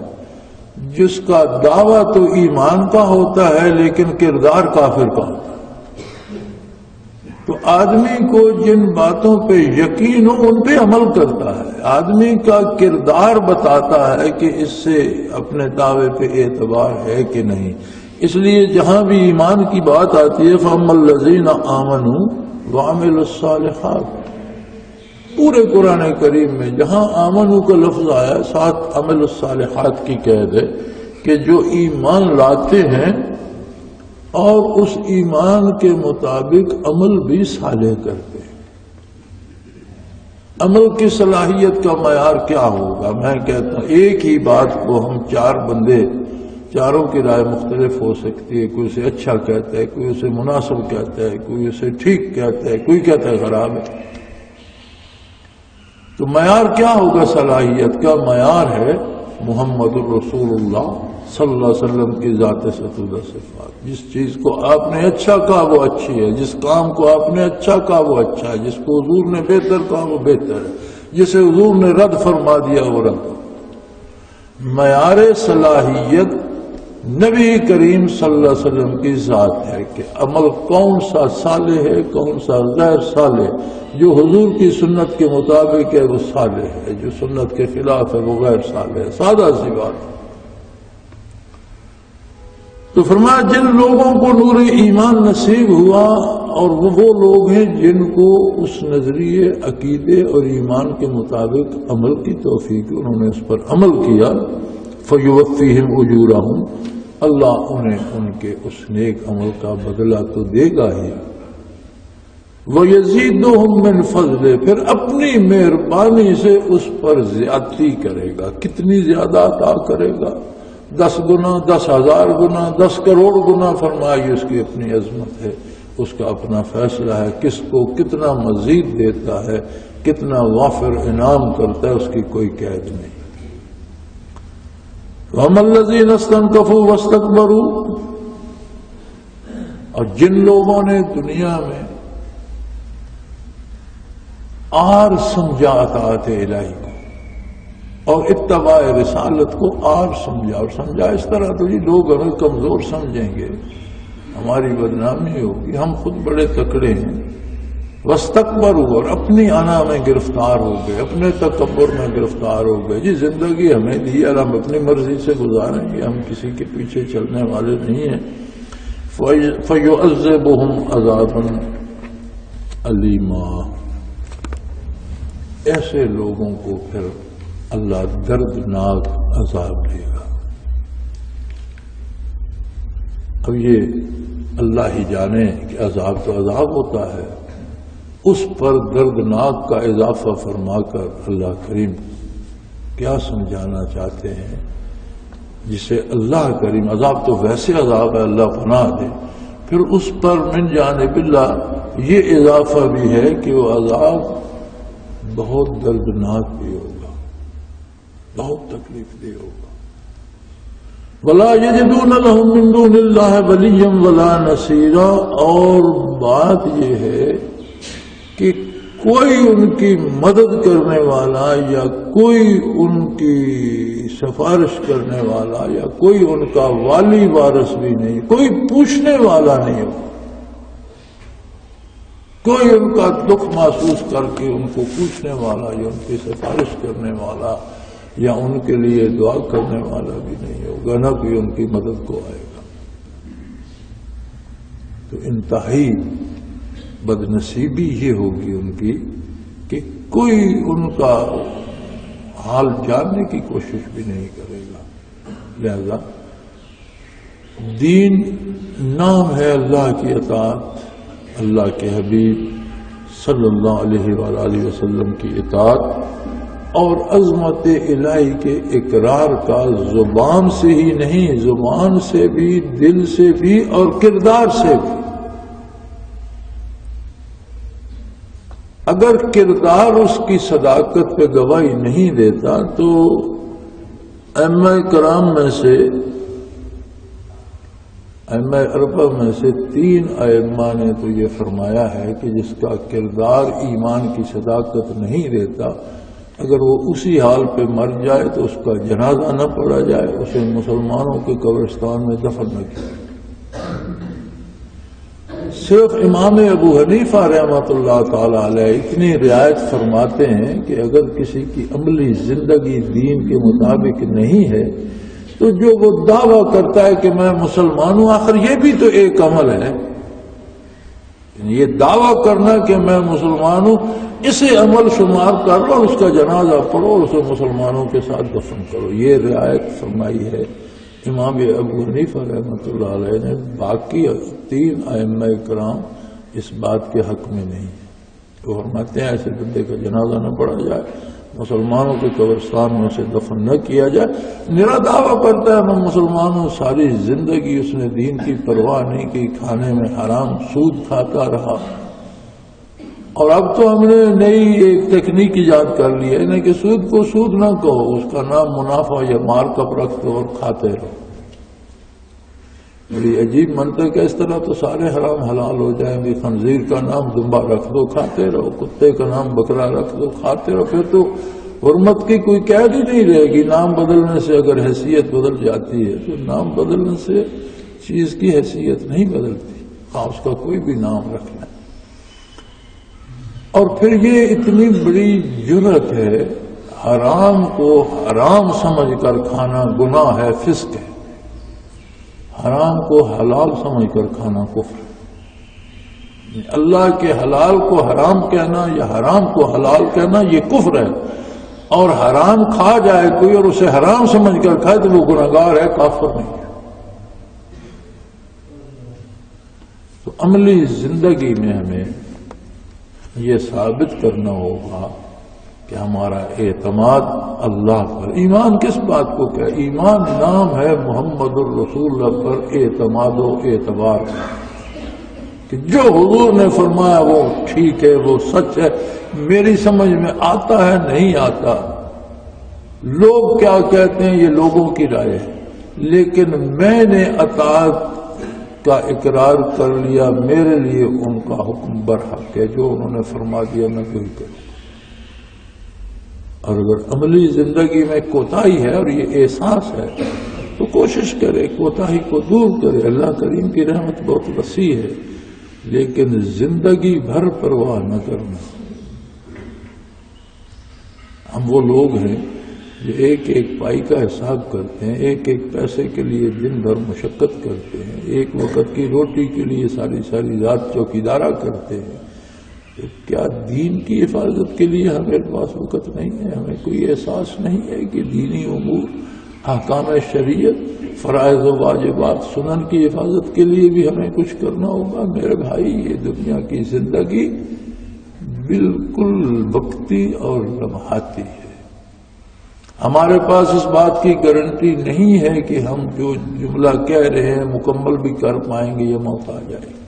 جس کا دعویٰ تو ایمان کا ہوتا ہے لیکن کردار کافر کا ہوتا ہے۔ تو آدمی کو جن باتوں پہ یقین ہو ان پہ عمل کرتا ہے، آدمی کا کردار بتاتا ہے کہ اس سے اپنے دعوے پہ اعتبار ہے کہ نہیں۔ اس لیے جہاں بھی ایمان کی بات آتی ہے فَأَمَّا الَّذِينَ آمَنُوا وَعَمِلُوا الصَّالِحَاتِ، پورے قرآن کریم میں جہاں آمنو کا لفظ آیا، ساتھ عمل الصالحات کی قید ہے کہ جو ایمان لاتے ہیں اور اس ایمان کے مطابق عمل بھی صالح کرتے ہیں۔ عمل کی صلاحیت کا معیار کیا ہوگا؟ میں کہتا ہوں ایک ہی بات کو ہم چار بندے، چاروں کی رائے مختلف ہو سکتی ہے، کوئی اسے اچھا کہتا ہے، کوئی اسے مناسب کہتا ہے، کوئی اسے ٹھیک کہتا ہے، کوئی کہتا ہے خراب ہے۔ تو معیار کیا ہوگا؟ صلاحیت کا معیار ہے محمد الرسول اللہ صلی اللہ علیہ وسلم کی ذات ستودہ صفات۔ جس چیز کو آپ نے اچھا کہا وہ اچھی ہے، جس کام کو آپ نے اچھا کہا وہ اچھا ہے، جس کو حضور نے بہتر کہا وہ بہتر ہے، جسے حضور نے رد فرما دیا وہ رد۔ معیار صلاحیت نبی کریم صلی اللہ علیہ وسلم کی ذات ہے کہ عمل کون سا صالح ہے، کون سا غیر صالح۔ جو حضور کی سنت کے مطابق ہے وہ صالح ہے، جو سنت کے خلاف ہے وہ غیر صالح ہے، سادہ سی بات۔ تو فرمایا جن لوگوں کو نور ایمان نصیب ہوا، اور وہ لوگ ہیں جن کو اس نظریے، عقیدے اور ایمان کے مطابق عمل کی توفیق، انہوں نے اس پر عمل کیا، فَيُوَفِّيهِمْ أُجُورَهُمْ، اللہ انہیں ان کے اس نیک عمل کا بدلہ تو دے گا ہی، وَيَزِيدُهُمْ مِنْ فَضْلِهِ، پھر اپنی مہربانی سے اس پر زیادتی کرے گا۔ کتنی زیادہ عطا کرے گا؟ 10 گنا، 10,000 گنا، 10 کروڑ گنا، فرمایا اس کی اپنی عظمت ہے، اس کا اپنا فیصلہ ہے، کس کو کتنا مزید دیتا ہے، کتنا وافر انعام کرتا ہے، اس کی کوئی قید نہیں۔ وَأَمَّا الَّذِينَ اسْتَنكَفُوا وَاسْتَكْبَرُوا، اور جن لوگوں نے دنیا میں آر سمجھا اطاعت الہی کو اور اتباع رسالت کو آر سمجھا، اور سمجھا اس طرح تو یہ لوگ ہمیں کمزور سمجھیں گے، ہماری بدنامی ہوگی، ہم خود بڑے تکڑے ہیں، واستکبروا، اور اپنی انا میں گرفتار ہو گئے، اپنے تکبر میں گرفتار ہو گئے. جی زندگی ہمیں دی اور ہم اپنی مرضی سے گزاریں گے، ہم کسی کے پیچھے چلنے والے نہیں ہیں. فَيُعَذِّبُهُمْ عَذَابًا عَلِيمًا، ایسے لوگوں کو پھر اللہ دردناک عذاب دے گا. اب یہ اللہ ہی جانے کہ عذاب تو عذاب ہوتا ہے، اس پر دردناک کا اضافہ فرما کر اللہ کریم کیا سمجھانا چاہتے ہیں، جسے اللہ کریم، عذاب تو ویسے عذاب ہے، اللہ پناہ دے، پھر اس پر من جانب اللہ یہ اضافہ بھی ہے کہ وہ عذاب بہت دردناک بھی ہوگا، بہت تکلیف دہ ہوگا. وَلَا يَجِدُونَ لَهُم مِّن دُونِ اللَّهِ وَلِيًّا وَلَا نَصِيرًا، اور بات یہ ہے کہ کوئی ان کی مدد کرنے والا یا کوئی ان کی سفارش کرنے والا یا کوئی ان کا والی وارث بھی نہیں، کوئی پوچھنے والا نہیں ہو، کوئی ان کا دکھ محسوس کر کے ان کو پوچھنے والا یا ان کی سفارش کرنے والا یا ان کے لیے دعا کرنے والا بھی نہیں ہوگا، نہ کوئی ان کی مدد کو آئے گا. تو انتہائی بدنصیبی یہ ہوگی ان کی کہ کوئی ان کا حال جاننے کی کوشش بھی نہیں کرے گا. لہذا دین نام ہے اللہ کی اطاعت، اللہ کے حبیب صلی اللہ علیہ وآلہ وسلم کی اطاعت اور عظمت الہی کے اقرار کا، زبان سے ہی نہیں، زبان سے بھی، دل سے بھی اور کردار سے بھی. اگر کردار اس کی صداقت پہ گواہی نہیں دیتا تو ائمہ کرام میں سے، ائمہ اربعہ میں سے 3 ائمہ نے تو یہ فرمایا ہے کہ جس کا کردار ایمان کی صداقت نہیں دیتا، اگر وہ اسی حال پہ مر جائے تو اس کا جنازہ نہ پڑھا جائے، اسے مسلمانوں کے قبرستان میں دفن نہ کیا. صرف امام ابو حنیفہ رحمۃ اللہ تعالی علیہ اتنی رعایت فرماتے ہیں کہ اگر کسی کی عملی زندگی دین کے مطابق نہیں ہے تو جو وہ دعویٰ کرتا ہے کہ میں مسلمان ہوں، آخر یہ بھی تو ایک عمل ہے. یہ دعویٰ کرنا کہ میں مسلمان ہوں، اسے عمل شمار کرو اور اس کا جنازہ پڑھو اور اسے مسلمانوں کے ساتھ دفن کرو. یہ رعایت فرمائی ہے امام ابو حنیفہ رحمۃ اللہ علیہ نے. باقی 3 ائمہ کرام اس بات کے حق میں نہیں ہے. تو فرماتے ہیں ایسے بندے کا جنازہ نہ پڑھا جائے، مسلمانوں کے قبرستان میں اسے دفن نہ کیا جائے. میرا دعویٰ کرتا ہے میں مسلمان ہوں، ساری زندگی اس نے دین کی پرواہ نہیں کی، کھانے میں حرام سود کھاتا رہا، اور اب تو ہم نے نئی ایک تکنیک ایجاد کر لی ہے کہ سود کو سود نہ کہو، اس کا نام منافع یا مارک اپ رکھ دو اور کھاتے رہو. بڑی عجیب منطق ہے، اس طرح تو سارے حرام حلال ہو جائیں گے. خنزیر کا نام دمبا رکھ دو، کھاتے رہو، کتے کا نام بکرا رکھ دو، کھاتے رہو. پھر تو حرمت کی کوئی قید ہی نہیں رہے گی. نام بدلنے سے اگر حیثیت بدل جاتی ہے تو نام بدلنے سے چیز کی حیثیت نہیں بدلتی، ہاں اس کا کوئی بھی نام رکھ لیں. اور پھر یہ اتنی بڑی جرأت ہے، حرام کو حرام سمجھ کر کھانا گناہ ہے، فسق ہے. حرام کو حلال سمجھ کر کھانا کفر ہے. اللہ کے حلال کو حرام کہنا یا حرام کو حلال کہنا یہ کفر ہے. اور حرام کھا جائے کوئی اور اسے حرام سمجھ کر کھائے تو وہ گناہگار ہے، کافر نہیں ہے. تو عملی زندگی میں ہمیں یہ ثابت کرنا ہوگا کہ ہمارا اعتماد اللہ پر. ایمان کس بات کو کہ ایمان نام ہے محمد الرسول اللہ پر اعتماد و اعتبار، کہ جو حضور نے فرمایا وہ ٹھیک ہے، وہ سچ ہے. میری سمجھ میں آتا ہے نہیں آتا، لوگ کیا کہتے ہیں یہ لوگوں کی رائے ہے، لیکن میں نے اطاعت کا اقرار کر لیا. میرے لیے ان کا حکم برحق ہے، جو انہوں نے فرما دیا میں وہی کروں. اور اگر عملی زندگی میں کوتاہی ہے اور یہ احساس ہے تو کوشش کرے کوتاہی کو دور کرے. اللہ کریم کی رحمت بہت وسیع ہے. لیکن زندگی بھر پرواہ نہ کرنا۔ ہم وہ لوگ ہیں جو ایک ایک پائی کا حساب کرتے ہیں، ایک ایک پیسے کے لیے دن بھر مشقت کرتے ہیں، ایک وقت کی روٹی کے لیے ساری رات چوکیدارا کرتے ہیں۔ تو کیا دین کی حفاظت کے لیے ہمارے پاس وقت نہیں ہے؟ ہمیں کوئی احساس نہیں ہے کہ دینی امور، احکام شریعت، فرائض و واجبات، سنن کی حفاظت کے لیے بھی ہمیں کچھ کرنا ہوگا؟ میرے بھائی، یہ دنیا کی زندگی بالکل وقتی اور لمحاتی ہے۔ ہمارے پاس اس بات کی گارنٹی نہیں ہے کہ ہم جو جملہ کہہ رہے ہیں مکمل بھی کر پائیں گے یا موت آ جائے گی۔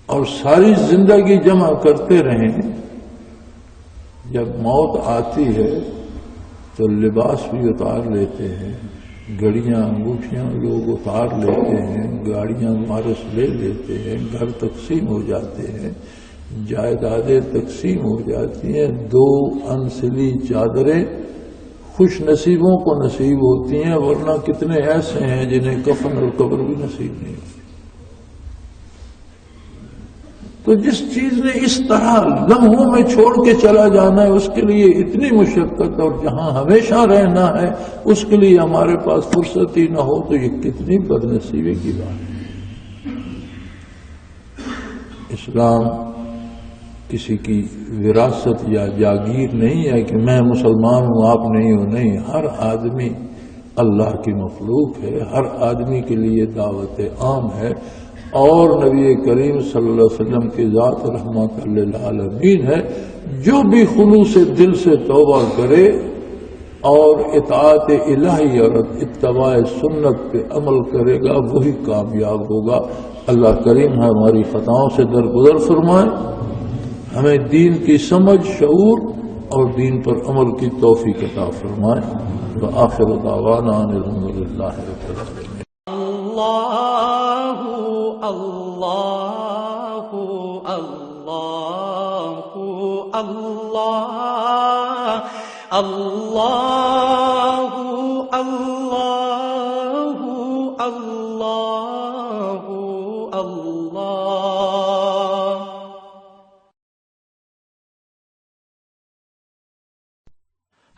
اور ساری زندگی جمع کرتے رہیں، جب موت آتی ہے تو لباس بھی اتار لیتے ہیں، گھڑیاں انگوٹھیاں لوگ اتار لیتے ہیں، گاڑیاں وارث لے لیتے ہیں، گھر تقسیم ہو جاتے ہیں، جائیدادیں تقسیم ہو جاتی ہیں، 2 انسلی چادریں خوش نصیبوں کو نصیب ہوتی ہیں، ورنہ کتنے ایسے ہیں جنہیں کفن اور قبر بھی نصیب نہیں ہوتی۔ تو جس چیز نے اس طرح لمحوں میں چھوڑ کے چلا جانا ہے، اس کے لیے اتنی مشقت، اور جہاں ہمیشہ رہنا ہے اس کے لیے ہمارے پاس فرصت ہی نہ ہو، تو یہ کتنی بد نصیبی کی بات ہے۔ اسلام کسی کی وراثت یا جاگیر نہیں ہے کہ میں مسلمان ہوں آپ نہیں ہو، نہیں، ہر آدمی اللہ کی مخلوق ہے، ہر آدمی کے لیے دعوت عام ہے، اور نبی کریم صلی اللہ علیہ وسلم کی ذات رحمت للعالمین ہے۔ جو بھی خلوص دل سے توبہ کرے اور اطاعت الہی اور اتباع سنت پہ عمل کرے گا وہی کامیاب ہوگا۔ اللہ کریم ہماری خطاؤں سے درگزر فرمائے، ہمیں دین کی سمجھ، شعور اور دین پر عمل کی توفیق عطا فرمائے۔ وآخر دعوانا ان الحمدللہ رب العالمین۔ اللہ اللہ اللہ اللہ اللہ اللہ اللہ اللہ۔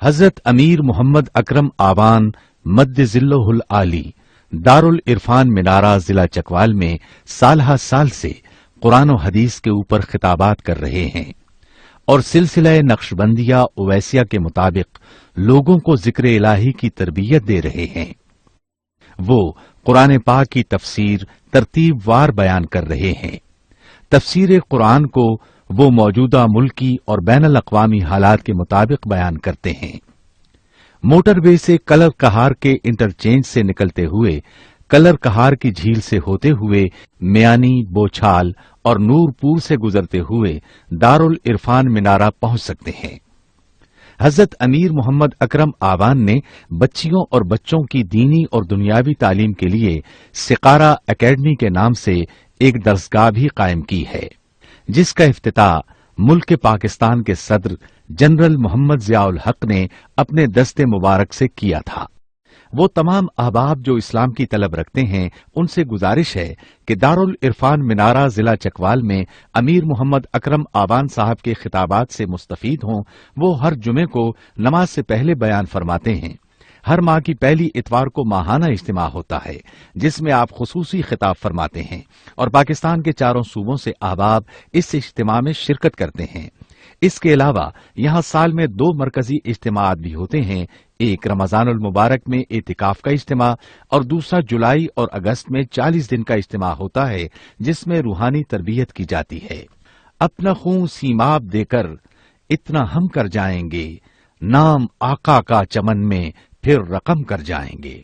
حضرت امیر محمد اکرم آوان مد ذلہ العالی دارالعرفان منارہ ضلع چکوال میں سالہ سال سے قرآن و حدیث کے اوپر خطابات کر رہے ہیں اور سلسلہ نقشبندیہ اویسیہ کے مطابق لوگوں کو ذکر الہی کی تربیت دے رہے ہیں۔ وہ قرآن پاک کی تفسیر ترتیب وار بیان کر رہے ہیں۔ تفسیر قرآن کو وہ موجودہ ملکی اور بین الاقوامی حالات کے مطابق بیان کرتے ہیں۔ موٹر وے سے کلر کہار کے انٹرچینج سے نکلتے ہوئے، کلر کہار کی جھیل سے ہوتے ہوئے، میانی، بوچھال اور نور پور سے گزرتے ہوئے دارالعرفان منارہ پہنچ سکتے ہیں۔ حضرت امیر محمد اکرم آوان نے بچیوں اور بچوں کی دینی اور دنیاوی تعلیم کے لیے سقارہ اکیڈمی کے نام سے ایک درسگاہ بھی قائم کی ہے، جس کا افتتاح ملک پاکستان کے صدر جنرل محمد ضیاء الحق نے اپنے دست مبارک سے کیا تھا۔ وہ تمام احباب جو اسلام کی طلب رکھتے ہیں ان سے گزارش ہے کہ دارالعرفان منارہ ضلع چکوال میں امیر محمد اکرم آوان صاحب کے خطابات سے مستفید ہوں۔ وہ ہر جمعے کو نماز سے پہلے بیان فرماتے ہیں۔ ہر ماہ کی پہلی اتوار کو ماہانہ اجتماع ہوتا ہے جس میں آپ خصوصی خطاب فرماتے ہیں اور پاکستان کے چاروں صوبوں سے احباب اس اجتماع میں شرکت کرتے ہیں۔ اس کے علاوہ یہاں سال میں 2 مرکزی اجتماعات بھی ہوتے ہیں، ایک رمضان المبارک میں اعتکاف کا اجتماع اور دوسرا جولائی اور اگست میں 40 دن کا اجتماع ہوتا ہے جس میں روحانی تربیت کی جاتی ہے۔ اپنا خون سیماب دے کر اتنا ہم کر جائیں گے، نام آقا کا چمن میں پھر رقم کر جائیں گے۔